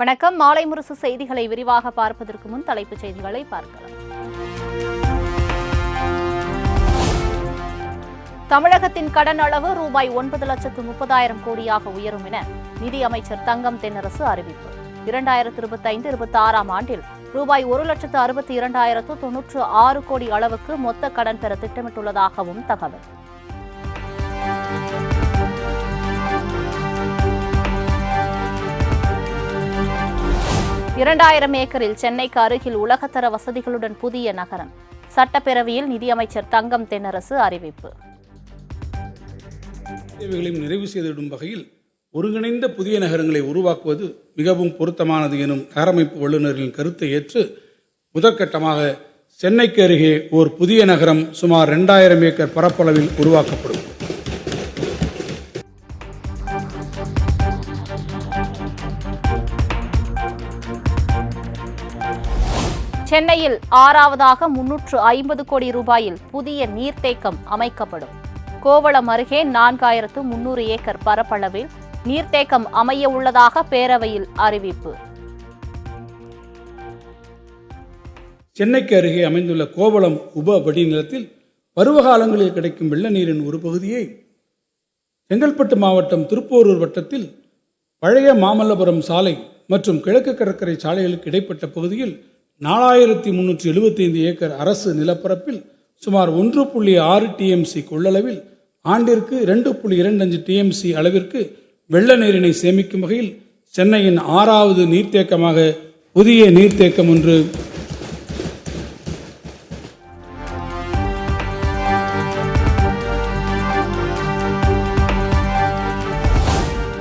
வணக்கம். மாலை முரசு செய்திகளை விரிவாக பார்ப்பதற்கு முன் தலைப்புச் செய்திகளை பார்க்கலாம். தமிழகத்தின் கடன் அளவு ரூபாய் 9,30,000 கோடியாக உயரும் என நிதியமைச்சர் தங்கம் தென்னரசு அறிவிப்பு. 2025-26 ஆண்டில் ரூபாய் 1,62,096 கோடி அளவுக்கு மொத்த கடன் பெற திட்டமிட்டுள்ளதாகவும் தகவல். இரண்டாயிரம் ஏக்கரில் சென்னைக்கு அருகில் உலகத்தர வசதிகளுடன் புதிய நகரம். சட்டப்பேரவையில் நிதியமைச்சர் தங்கம் தென்னரசு அறிவிப்பு. தேவைகளையும் நிறைவு செய்திடும் வகையில் ஒருங்கிணைந்த புதிய நகரங்களை உருவாக்குவது மிகவும் பொருத்தமானது எனும் நகரமைப்பு வல்லுநர்களின் கருத்தை ஏற்று முதற்கட்டமாக சென்னைக்கு அருகே ஓர் புதிய நகரம் சுமார் 2000 ஏக்கர் பரப்பளவில் உருவாக்கப்படும். சென்னையில் 6வதாக 350 கோடி ரூபாயில் புதிய நீர்த்தேக்கம் அமைக்கப்படும். கோவளம் அருகே 4300 ஏக்கர் பரப்பளவில் நீர்த்தேக்கம் அமைய உள்ளதாக பேரவையில் அறிவிப்பு. சென்னைக்கு அருகே அமைந்துள்ள கோவளம் உப வடிநிலத்தில் பருவகாலங்களில் கிடைக்கும் வெள்ள நீரின் ஒரு பகுதியை செங்கல்பட்டு மாவட்டம் திருப்போரூர் வட்டத்தில் பழைய மாமல்லபுரம் சாலை மற்றும் கிழக்கு கடற்கரை சாலைகளுக்கு இடைப்பட்ட பகுதியில் 4375 ஏக்கர் அரசு நிலப்பரப்பில் சுமார் 1.6 டிஎம்சி கொள்ளளவில் ஆண்டிற்கு 2.25 டிஎம்சி அளவிற்கு வெள்ள நீரினை சேமிக்கும் வகையில் சென்னையின் 6வது நீர்த்தேக்கமாக புதிய நீர்த்தேக்கம் ஒன்று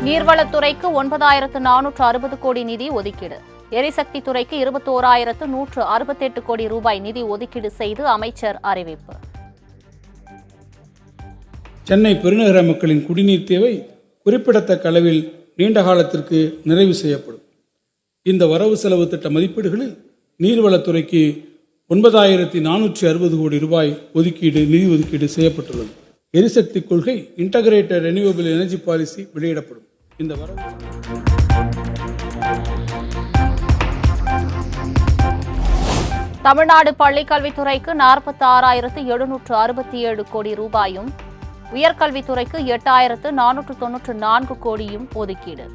நீர்வளத்துறைக்கு 9,460 கோடி நிதி ஒதுக்கீடு. எரிசக்தி துறைக்கு 21,168 கோடி ரூபாய் நிதி ஒதுக்கீடு செய்து அமைச்சர் அறிவிப்பு. சென்னை பெருநகர மக்களின் குடிநீர் தேவை குறிப்பிடத்தக்க அளவில் நீண்ட காலத்திற்கு நிறைவு செய்யப்படும். இந்த வரவு செலவு திட்ட மதிப்பீடுகளில் நீர்வளத்துறைக்கு 9,460 கோடி ரூபாய் நிதி ஒதுக்கீடு செய்யப்பட்டுள்ளது. எரிசக்தி கொள்கை இன்டகிரேட்டட் ரெனியூவபிள் எனர்ஜி பாலிசி வெளியிடப்படும். இந்த வரவு தமிழ்நாடு பள்ளிக்கல்வித்துறைக்கு 46,767 கோடி ரூபாயும் உயர்கல்வித்துறைக்கு 8,494 கோடியும் ஒதுக்கீடு.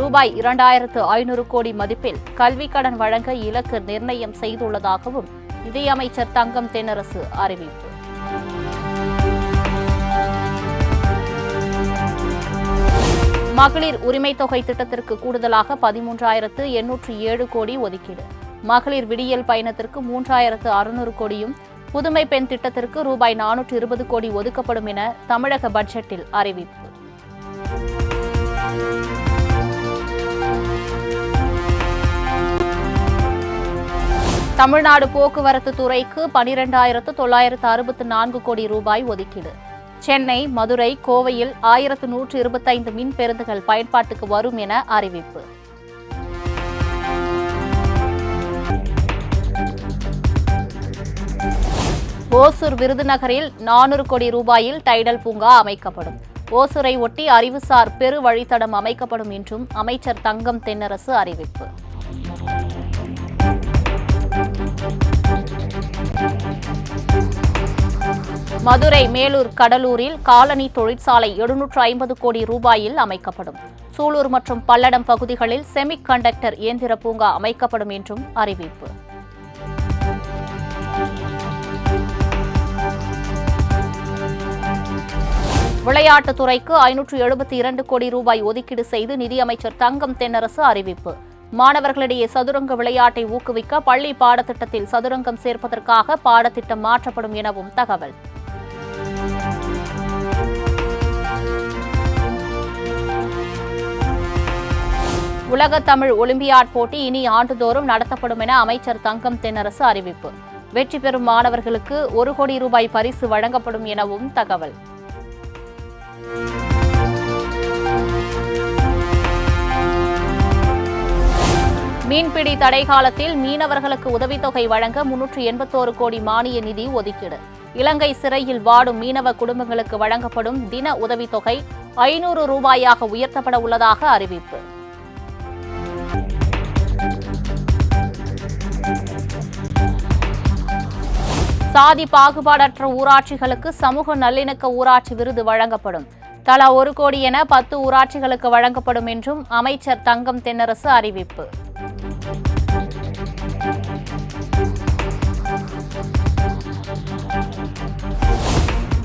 ரூபாய் 2,500 கோடி மதிப்பில் கல்விக் கடன் வழங்க இலக்கு நிர்ணயம் செய்துள்ளதாகவும் நிதியமைச்சர் தங்கம் தென்னரசு அறிவிப்பு. மகளிர் உரிமை தொகை திட்டத்திற்கு கூடுதலாக 13,807 கோடி ஒதுக்கீடு. மகளிர் விடியல் பயணத்திற்கு 3,600 கோடியும் புதுமை பெண் திட்டத்திற்கு ரூபாய் 420 கோடி ஒதுக்கப்படும் என தமிழக பட்ஜெட்டில் அறிவிப்பு. தமிழ்நாடு போக்குவரத்து துறைக்கு 12,964 கோடி ரூபாய் ஒதுக்கீடு. சென்னை, மதுரை, கோவையில் 1,125 மின் பேருந்துகள் பயன்பாட்டுக்கு வரும் என அறிவிப்பு. ஓசூர் விருதுநகரில் 400 கோடி ரூபாயில் டைடல் பூங்கா அமைக்கப்படும். ஓசூரை ஒட்டி அறிவுசார் பெரு வழித்தடம் அமைக்கப்படும் என்றும் அமைச்சர் தங்கம் தென்னரசு அறிவிப்பு. மதுரை, மேலூர், கடலூரில் காலனி தொழிற்சாலை 750 கோடி ரூபாயில் அமைக்கப்படும். சூலூர் மற்றும் பல்லடம் பகுதிகளில் செமிக் கண்டக்டர் இயந்திர பூங்கா அமைக்கப்படும் என்றும் அறிவிப்பு. விளையாட்டுத்துறைக்கு 572 கோடி ரூபாய் ஒதுக்கீடு செய்து நிதியமைச்சர் தங்கம் தென்னரசு அறிவிப்பு. மாணவர்களிடையே சதுரங்க விளையாட்டை ஊக்குவிக்க பள்ளி பாடத்திட்டத்தில் சதுரங்கம் சேர்ப்பதற்காக பாடத்திட்டம் மாற்றப்படும் எனவும் தகவல். உலக தமிழ் ஒலிம்பியாட் போட்டி இனி ஆண்டுதோறும் நடத்தப்படும் என அமைச்சர் தங்கம் தென்னரசு அறிவிப்பு. வெற்றி பெறும் மாணவர்களுக்கு 1 கோடி ரூபாய் பரிசு வழங்கப்படும் எனவும் தகவல். மீன்பிடி தடை காலத்தில் மீனவர்களுக்கு உதவித்தொகை வழங்க 381 கோடி மானிய நிதி ஒதுக்கீடு. இலங்கை சிறையில் வாடும் மீனவ குடும்பங்களுக்கு வழங்கப்படும் தின உதவித்தொகை 500 ரூபாயாக உயர்த்தப்பட உள்ளதாக அறிவிப்பு. சாதி பாகுபாடற்ற ஊராட்சிகளுக்கு சமூக நல்லிணக்க ஊராட்சி விருது வழங்கப்படும். தலா 1 கோடி என 10 ஊராட்சிகளுக்கு வழங்கப்படும் என்றும் அமைச்சர் தங்கம் தென்னரசு அறிவிப்பு.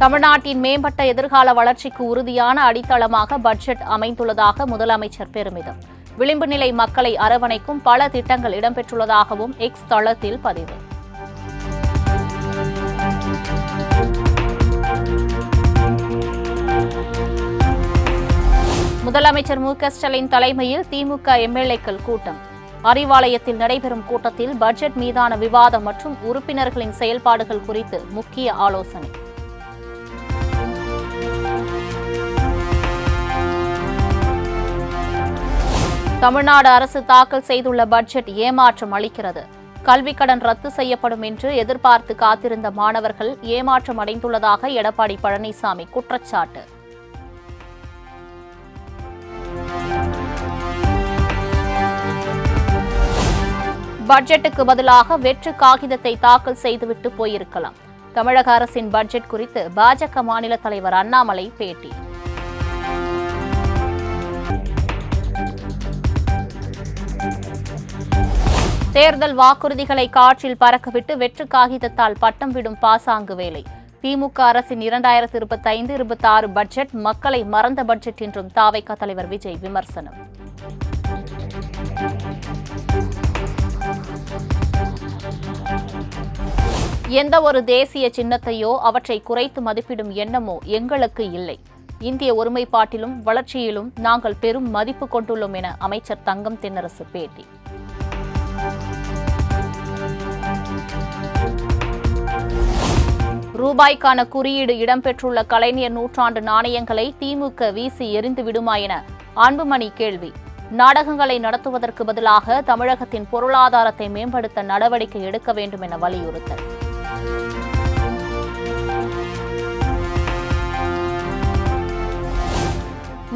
தமிழ்நாட்டின் மேம்பட்ட எதிர்கால வளர்ச்சிக்கு உறுதியான அடித்தளமாக பட்ஜெட் அமைந்துள்ளதாக முதலமைச்சர் பெருமிதம். விளிம்பு நிலை மக்களை அரவணைக்கும் பல திட்டங்கள் இடம்பெற்றுள்ளதாகவும் எக்ஸ் தளத்தில் பதிவு. முதலமைச்சர் மு.க.ஸ்டாலின் தலைமையில் திமுக எம்எல்ஏக்கள் கூட்டம். அறிவாலயத்தில் நடைபெறும் கூட்டத்தில் பட்ஜெட் மீதான விவாதம் மற்றும் உறுப்பினர்களின் செயல்பாடுகள் குறித்து முக்கிய ஆலோசனை. தமிழ்நாடு அரசு தாக்கல் செய்துள்ள பட்ஜெட் ஏமாற்றம் அளிக்கிறது. கல்விக் கடன் ரத்து செய்யப்படும் என்று எதிர்பார்த்து காத்திருந்த மாணவர்கள் ஏமாற்றம் அடைந்துள்ளதாக எடப்பாடி பழனிசாமி குற்றச்சாட்டு. பட்ஜெட்டுக்கு பதிலாக வெற்று காகிதத்தை தாக்கல் செய்துவிட்டு போயிருக்கலாம். தமிழக அரசின் பட்ஜெட் குறித்து பாஜக மாநில தலைவர் அண்ணாமலை பேட்டி. தேர்தல் வாக்குறுதிகளை காற்றில் பறக்கவிட்டு வெற்று காகிதத்தால் பட்டம் விடும் பாசாங்கு வேலை. திமுக அரசின் 2025-26 பட்ஜெட் மக்களை மறந்த பட்ஜெட் என்றும் தாவைக்க தலைவர் விஜய் விமர்சனம். எந்த ஒரு தேசிய சின்னத்தையோ அவற்றை குறைத்து மதிப்பிடும் எண்ணமோ எங்களுக்கு இல்லை. இந்திய ஒருமைப்பாட்டிலும் வளர்ச்சியிலும் நாங்கள் பெரும் மதிப்பு கொண்டுள்ளோம் என அமைச்சர் தங்கம் தென்னரசு பேட்டி. ரூபாய்க்கான குறியீடு இடம்பெற்றுள்ள கலைஞர் நூற்றாண்டு நாணயங்களை திமுக வீசி எறிந்து விடுமா என அன்புமணி கேள்வி. நாடகங்களை நடத்துவதற்கு பதிலாக தமிழகத்தின் பொருளாதாரத்தை மேம்படுத்த நடவடிக்கை எடுக்க வேண்டும் என வலியுறுத்தல்.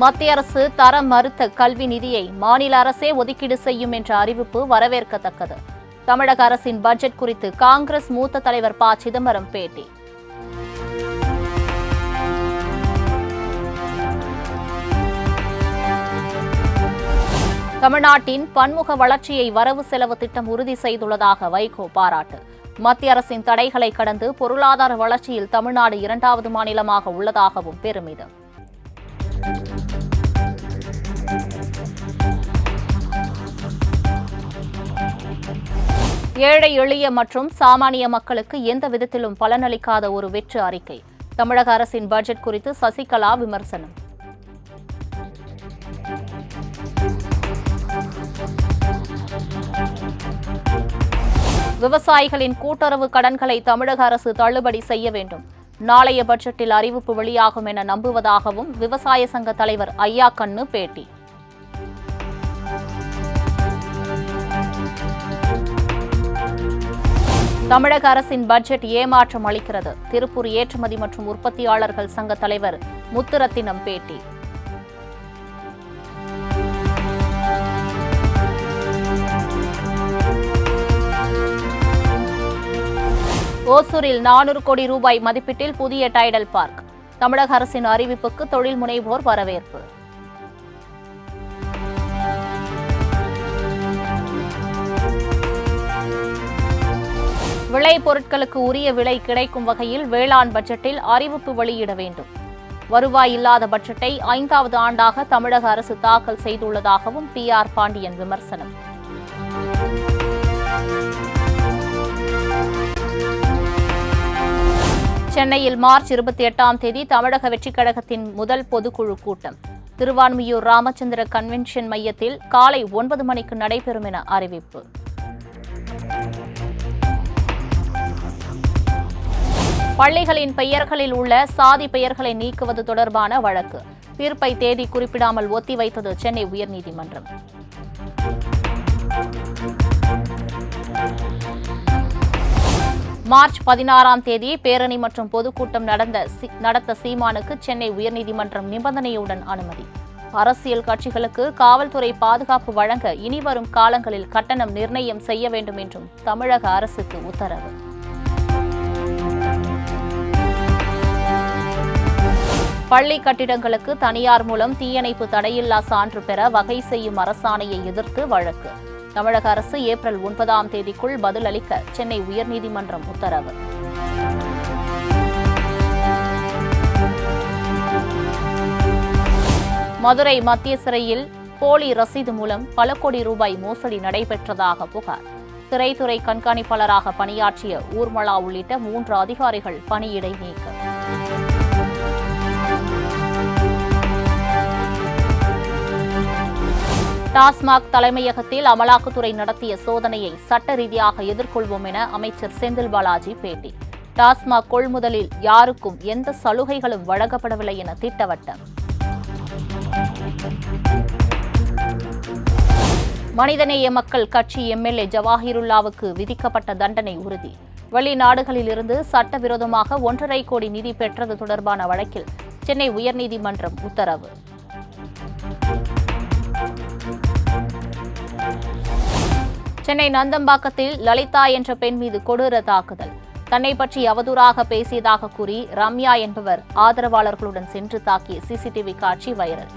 மத்திய அரசு தரம் மறுத்த கல்வி நிதியை மாநில அரசே ஒதுக்கீடு செய்யும் என்ற அறிவிப்பு வரவேற்கத்தக்கது. தமிழக அரசின் பட்ஜெட் குறித்து காங்கிரஸ் மூத்த தலைவர் ப. சிதம்பரம் பேட்டி. தமிழ்நாட்டின் பன்முக வளர்ச்சியை வரவு செலவு திட்டம் உறுதி செய்துள்ளதாக வைகோ பாராட்டு. மத்திய அரசின் தடைகளை கடந்து பொருளாதார வளர்ச்சியில் தமிழ்நாடு 2வது மாநிலமாக உள்ளதாகவும் பெருமிதம். ஏழை எளிய மற்றும் சாமானிய மக்களுக்கு எந்த விதத்திலும் பலனளிக்காத ஒரு வெற்று அறிக்கை. தமிழக அரசின் பட்ஜெட் குறித்து சசிகலா விமர்சனம். விவசாயிகளின் கூட்டுறவு கடன்களை தமிழக அரசு தள்ளுபடி செய்ய வேண்டும். நாளைய பட்ஜெட்டில் அறிவிப்பு வெளியாகும் என நம்புவதாகவும் விவசாய சங்க தலைவர் ஐயாக்கண்ணு பேட்டி. தமிழக அரசின் பட்ஜெட் ஏமாற்றம் அளிக்கிறது. திருப்பூர் ஏற்றுமதி மற்றும் உற்பத்தியாளர்கள் சங்க தலைவர் முத்துரத்தினம் பேட்டி. ஓசூரில் 400 கோடி ரூபாய் மதிப்பீட்டில் புதிய டைடல் பார்க். தமிழக அரசின் அறிவிப்புக்கு தொழில் முனைவோர் வரவேற்பு. விளை பொருட்களுக்கு உரிய விலை கிடைக்கும் வகையில் வேளாண் பட்ஜெட்டில் அறிவிப்பு வெளியிட வேண்டும். வருவாய் இல்லாத பட்ஜெட்டை 5வது ஆண்டாக தமிழக அரசு தாக்கல் செய்துள்ளதாகவும் பி.ஆர். பாண்டியன் விமர்சனம். சென்னையில் மார்ச் 28ஆம் தேதி தமிழக வெற்றிக் கழகத்தின் முதல் பொதுக்குழு கூட்டம். திருவான்மியூர் ராமச்சந்திர கன்வென்ஷன் மையத்தில் காலை 9 மணிக்கு நடைபெறும் என அறிவிப்பு. பள்ளிகளின் பெயர்களில் உள்ள சாதி பெயர்களை நீக்குவது தொடர்பான வழக்கு. தீர்ப்பை தேதி குறிப்பிடாமல் ஒத்திவைத்தது சென்னை உயர்நீதிமன்றம். மார்ச் 16ஆம் தேதி பேரணி மற்றும் பொதுக்கூட்டம் நடத்த சீமானுக்கு சென்னை உயர்நீதிமன்றம் நிபந்தனையுடன் அனுமதி. அரசியல் கட்சிகளுக்கு காவல்துறை பாதுகாப்பு வழங்க இனிவரும் காலங்களில் கட்டணம் நிர்ணயம் செய்ய வேண்டும் என்றும் தமிழக அரசுக்கு உத்தரவு. பள்ளி கட்டிடங்களுக்கு தனியார் மூலம் தீயணைப்பு தடையில்லா சான்று பெற வகை செய்யும் அரசாணையை எதிர்த்து வழக்கு. தமிழக அரசு ஏப்ரல் 9ஆம் தேதிக்குள் பதிலளிக்க சென்னை உயர்நீதிமன்றம் உத்தரவு. மதுரை மத்திய சிறையில் போலி ரசீது மூலம் பல கோடி ரூபாய் மோசடி நடைபெற்றதாக புகார். சிறைத்துறை கண்காணிப்பாளராக பணியாற்றிய ஊர்மளா உள்ளிட்ட 3 அதிகாரிகள் பணியிடை நீக்கம். டாஸ்மாக் தலைமையகத்தில் அமலாக்கத்துறை நடத்திய சோதனையை சட்ட ரீதியாக எதிர்கொள்வோம் என அமைச்சர் செந்தில் பாலாஜி பேட்டி. டாஸ்மாக் கொள்முதலில் யாருக்கும் எந்த சலுகைகளும் வழங்கப்படவில்லை என திட்டவட்டம். மனிதநேய மக்கள் கட்சி எம்எல்ஏ ஜவாஹிருல்லாவுக்கு விதிக்கப்பட்ட தண்டனை உறுதி. வெளிநாடுகளிலிருந்து சட்டவிரோதமாக 1.5 கோடி நிதி பெற்றது தொடர்பான வழக்கில் சென்னை உயர்நீதிமன்றம் உத்தரவு. சென்னை நந்தம்பாக்கத்தில் லலிதா என்ற பெண் மீது கொடூர தாக்குதல். தன்னை பற்றி அவதூறாக பேசியதாக கூறி ரம்யா என்பவர் ஆதரவாளர்களுடன் சென்று தாக்கிய சிசிடிவி காட்சி வைரல்.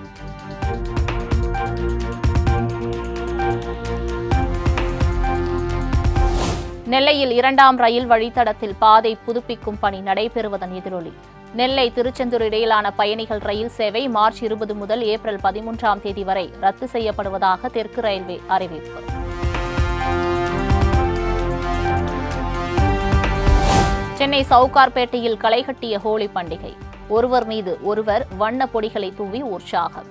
நெல்லையில் 2ஆம் ரயில் வழித்தடத்தில் பாதை புதுப்பிக்கும் பணி நடைபெறுவதன் எதிரொலி. நெல்லை திருச்செந்தூர் இடையிலான பயணிகள் ரயில் சேவை மார்ச் 20 முதல் ஏப்ரல் 13ஆம் தேதி வரை ரத்து செய்யப்படுவதாக தெற்கு ரயில்வே அறிவிப்பு. சென்னை சவுகார்பேட்டையில் களைகட்டிய ஹோலி பண்டிகை. ஒருவர் மீது ஒருவர் வண்ண பொடிகளை தூவி உற்சாகம்.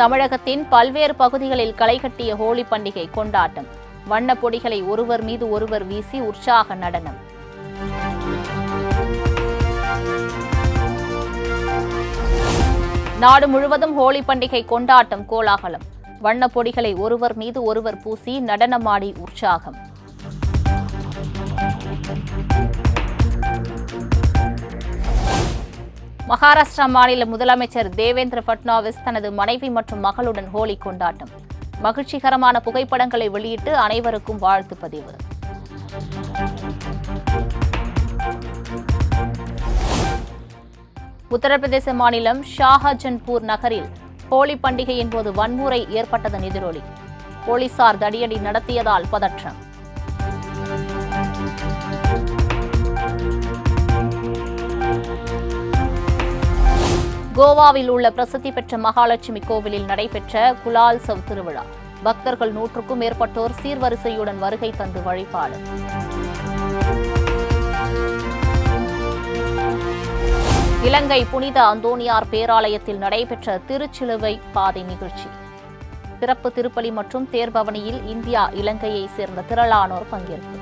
தமிழகத்தின் பல்வேறு பகுதிகளில் களைகட்டிய ஹோலி பண்டிகை கொண்டாட்டம். வண்ண பொடிகளை ஒருவர் மீது ஒருவர் வீசி உற்சாக நடனம். நாடு முழுவதும் ஹோலி பண்டிகை கொண்டாட்டம் கோலாகலம். வண்ண பொடிகளை ஒருவர் மீது ஒருவர் பூசி நடனமாடி உற்சாகம். மகாராஷ்டிரா மாநில முதலமைச்சர் தேவேந்திர பட்னாவிஸ் தனது மனைவி மற்றும் மகளுடன் ஹோலி கொண்டாட்டம். மகிழ்ச்சிகரமான புகைப்படங்களை வெளியிட்டு அனைவருக்கும் வாழ்த்து பதிவு. உத்தரப்பிரதேச மாநிலம் ஷாஹஜன்பூர் நகரில் ஹோலி பண்டிகையின் போது வன்முறை ஏற்பட்டதன் எதிரொலி. போலீசார் தடியடி நடத்தியதால் பதற்றம். கோவாவில் உள்ள பிரசித்தி பெற்ற மகாலட்சுமி கோவிலில் நடைபெற்ற குலால்சவ் திருவிழா. பக்தர்கள் 100க்கும் மேற்பட்டோர் சீர்வரிசையுடன் வருகை தந்து வழிபாடு. இலங்கை புனித அந்தோனியார் பேராலயத்தில் நடைபெற்ற திருச்சிலுவை பாதை நிகழ்ச்சி. சிறப்பு திருப்பலி மற்றும் தேர்பவனியில் இந்தியா இலங்கையை சேர்ந்த திரளானோர் பங்கேற்பு.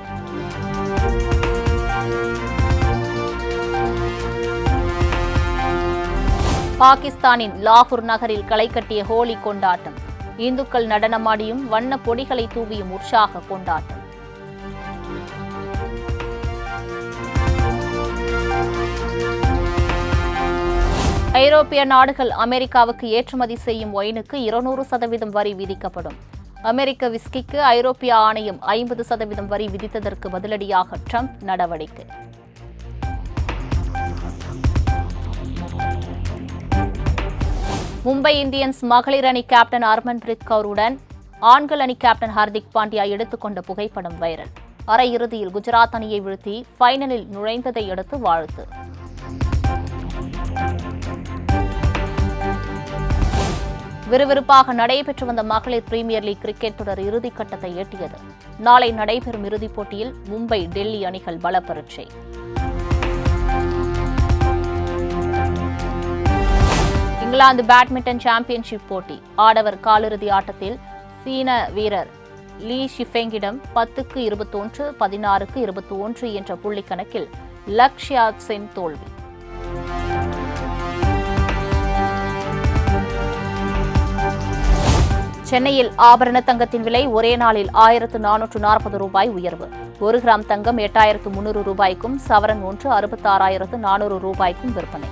பாகிஸ்தானின் லாகூர் நகரில் களைகட்டிய ஹோலி கொண்டாட்டம். இந்துக்கள் நடனமாடியும் வண்ண பொடிகளை தூவியும் உற்சாக கொண்டாட்டம். ஐரோப்பிய நாடுகள் அமெரிக்காவுக்கு ஏற்றுமதி செய்யும் ஒயினுக்கு 200% வரி விதிக்கப்படும். அமெரிக்க விஸ்கிக்கு ஐரோப்பிய ஆணையம் 50% வரி விதித்ததற்கு பதிலடியாக ட்ரம்ப் நடவடிக்கை. மும்பை இந்தியன்ஸ் மகளிர் அணி கேப்டன் ஹர்மன்பிரீத் கவுருடன் ஆண்கள் அணி கேப்டன் ஹர்திக் பாண்டியா எடுத்துக்கொண்ட புகைப்படம் வைரல். அரையிறுதியில் குஜராத் அணியை வீழ்த்தி ஃபைனலில் நுழைந்ததை அடுத்து வாழ்த்து. விறுவிறுப்பாக நடைபெற்று வந்த மகளிர் பிரீமியர் லீக் கிரிக்கெட் தொடர் இறுதிக்கட்டத்தை எட்டியது. நாளை நடைபெறும் இறுதிப் போட்டியில் மும்பை, டெல்லி அணிகள் பலப்பரட்சை. இங்கிலாந்து பேட்மிண்டன் சாம்பியன்ஷிப் போட்டி ஆடவர் காலிறுதி ஆட்டத்தில் சீன வீரர் லீ ஷிஃபெங்கிடம் 10-21, 16-21 என்ற புள்ளிக்கணக்கில் லக்ஷ்யா சென் தோல்வி. சென்னையில் ஆபரண தங்கத்தின் விலை ஒரே நாளில் 1440 ரூபாய் உயர்வு. 1 கிராம் தங்கம் 8300 ரூபாய்க்கும், சவரன் ஒன்று 66,400 ரூபாய்க்கும் விற்பனை.